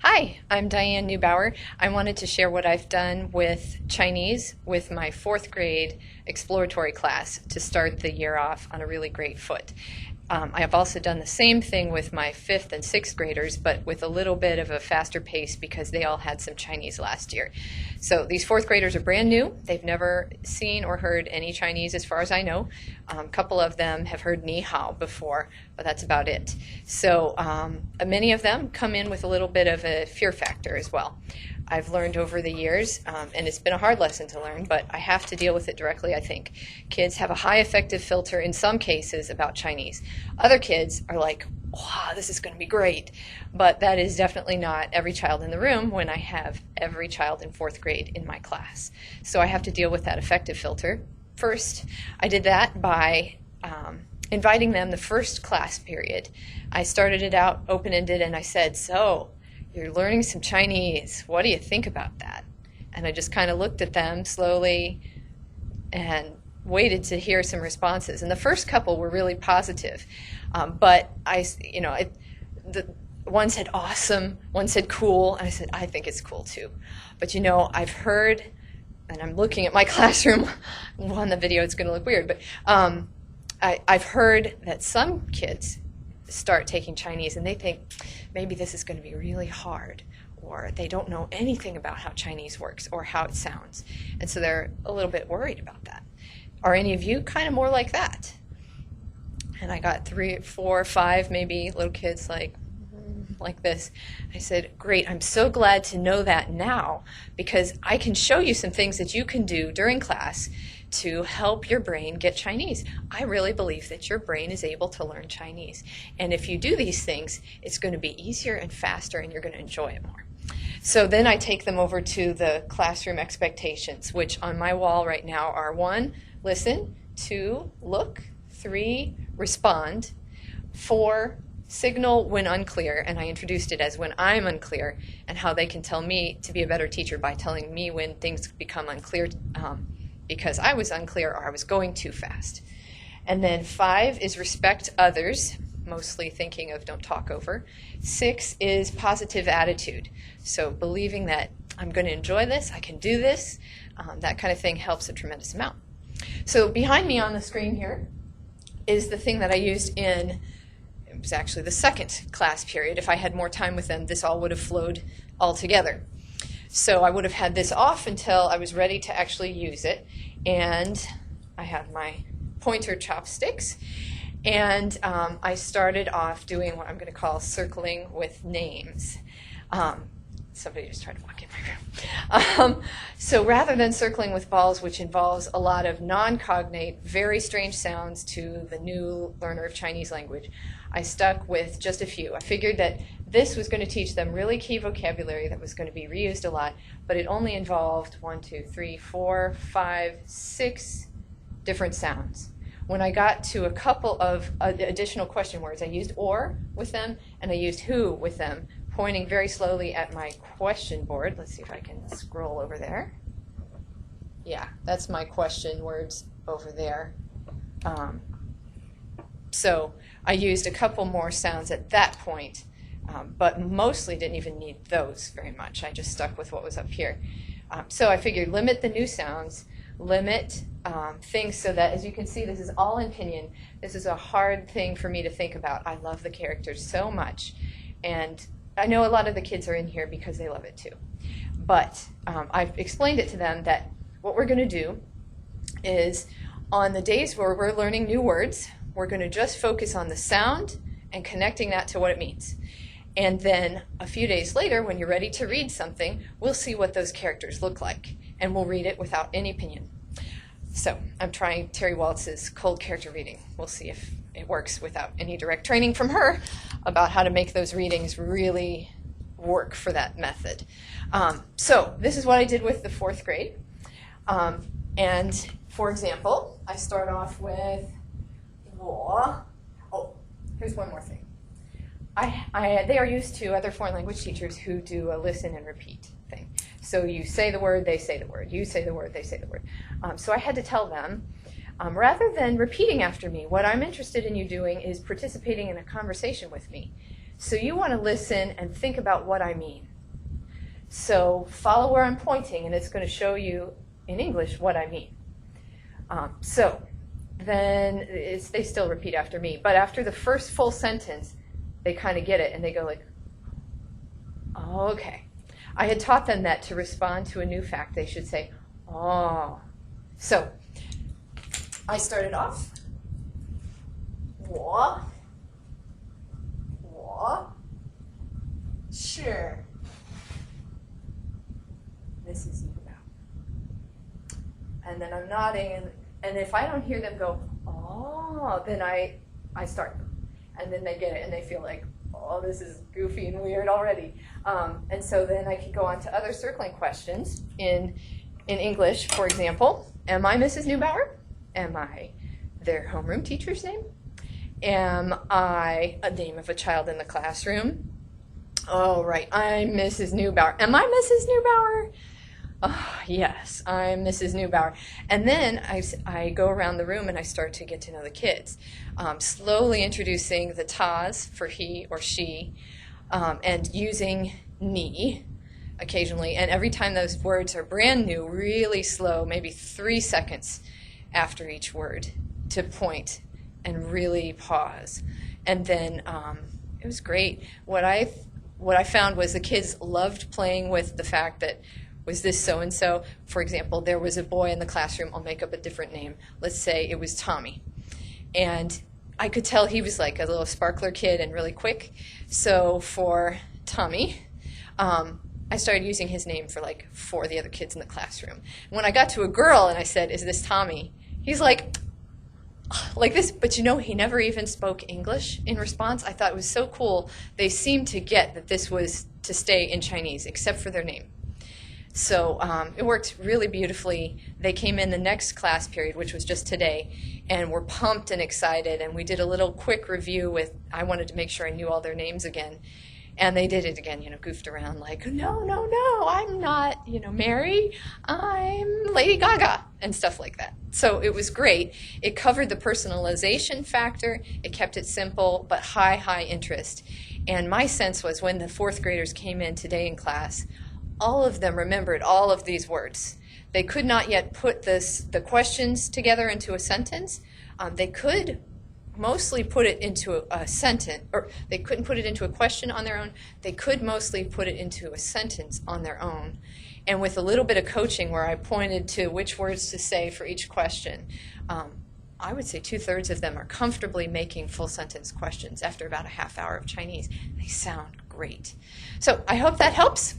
Hi, I'm Diane Neubauer. I wanted to share what I've done with Chinese with my fourth grade exploratory class to start the year off on a really great foot. I have also done the same thing with my fifth and sixth graders, but with a little bit of a faster pace because they all had some Chinese last year. So these fourth graders are brand new. They've never seen or heard any Chinese as far as I know. A couple of them have heard ni hao before, but that's about it. So many of them come in with a little bit of a fear factor as well. I've learned over the years, and it's been a hard lesson to learn, but I have to deal with it directly, I think. Kids have a high affective filter in some cases about Chinese. Other kids are like, wow, this is going to be great. But that is definitely not every child in the room when I have every child in fourth grade in my class. So I have to deal with that affective filter. First, I did that by inviting them the first class period. I started it out open-ended and I said, so, you're learning some Chinese. What do you think about that? And I just kind of looked at them slowly and waited to hear some responses. And the first couple were really positive. But one said awesome, one said cool, and I said, I think it's cool too. But I've heard, and I'm looking at my classroom, on the video it's going to look weird, but I've heard that some kids start taking Chinese and they think maybe this is going to be really hard, or they don't know anything about how Chinese works or how it sounds, and so they're a little bit worried about that. Are any of you kind of more like that? And I got 3, 4, 5 maybe little kids like this. I said, great, I'm so glad to know that now, because I can show you some things that you can do during class to help your brain get Chinese. I really believe that your brain is able to learn Chinese. And if you do these things, it's going to be easier and faster and you're going to enjoy it more. So then I take them over to the classroom expectations, which on my wall right now are 1, listen, 2, look, 3, respond, 4, signal when unclear, and I introduced it as when I'm unclear, and how they can tell me to be a better teacher by telling me when things become unclear because I was unclear or I was going too fast. And then 5 is respect others, mostly thinking of don't talk over. 6 is positive attitude, so believing that I'm going to enjoy this, I can do this, that kind of thing helps a tremendous amount. So behind me on the screen here is the thing that I used in, it was actually the second class period. If I had more time with them, this all would have flowed all together. So I would have had this off until I was ready to actually use it. And I have my pointer chopsticks. And I started off doing what I'm going to call circling with names. Somebody just tried to walk in my room. So rather than circling with balls, which involves a lot of non-cognate, very strange sounds to the new learner of Chinese language, I stuck with just a few. I figured that this was going to teach them really key vocabulary that was going to be reused a lot, but it only involved 1, 2, 3, 4, 5, 6 different sounds. When I got to a couple of additional question words, I used or with them and I used who with them, pointing very slowly at my question board. Let's see if I can scroll over there. Yeah, that's my question words over there. So I used a couple more sounds at that point, but mostly didn't even need those very much. I just stuck with what was up here. So I figured limit the new sounds, limit things so that, as you can see, this is all in pinyin. This is a hard thing for me to think about. I love the characters so much, and I know a lot of the kids are in here because they love it too. But I've explained it to them that what we're going to do is on the days where we're learning new words, we're going to just focus on the sound and connecting that to what it means. And then a few days later, when you're ready to read something, we'll see what those characters look like, and we'll read it without any opinion. So I'm trying Terry Waltz's cold character reading. We'll see if it works without any direct training from her about how to make those readings really work for that method. So this is what I did with the fourth grade. And for example, I start off with oh, here's one more thing. They are used to other foreign language teachers who do a listen and repeat thing. So you say the word, they say the word. You say the word, they say the word. So I had to tell them, rather than repeating after me, what I'm interested in you doing is participating in a conversation with me. So you want to listen and think about what I mean. So follow where I'm pointing, and it's going to show you in English what I mean. So then they still repeat after me, but after the first full sentence, they kind of get it, and they go like, oh, okay. I had taught them that to respond to a new fact, they should say, oh. So I started off, 我是 Mrs. Newbow. And then I'm nodding, and if I don't hear them go, oh, then I start. And then they get it, and they feel like, oh, this is goofy and weird already. And so then I can go on to other circling questions in English. For example, am I Mrs. Neubauer? Am I their homeroom teacher's name? Am I a name of a child in the classroom? Oh, right, I'm Mrs. Neubauer. Am I Mrs. Neubauer? Oh, yes, I'm Mrs. Neubauer. And then I go around the room and I start to get to know the kids, slowly introducing the tas for he or she, and using ni occasionally. And every time those words are brand new, really slow, maybe 3 seconds after each word, to point and really pause. And then it was great. What I found was the kids loved playing with the fact that, was this so-and-so? For example, there was a boy in the classroom, I'll make up a different name. Let's say it was Tommy. And I could tell he was like a little sparkler kid and really quick. So for Tommy, I started using his name for like 4 of the other kids in the classroom. When I got to a girl and I said, is this Tommy? He's like this, but you know, he never even spoke English in response. I thought it was so cool. They seemed to get that this was to stay in Chinese, except for their name. So it worked really beautifully. They came in the next class period, which was just today, and were pumped and excited, and we did a little quick review with, I wanted to make sure I knew all their names again. And they did it again, you know, goofed around like, no, I'm not, you know, Mary, I'm Lady Gaga, and stuff like that. So it was great. It covered the personalization factor. It kept it simple, but high interest. And my sense was when the 4th graders came in today in class, all of them remembered all of these words. They could not yet put the questions together into a sentence. They could mostly put it into a sentence, or they couldn't put it into a question on their own. They could mostly put it into a sentence on their own. And with a little bit of coaching where I pointed to which words to say for each question, I would say 2/3 of them are comfortably making full sentence questions after about a half hour of Chinese. They sound great. So I hope that helps.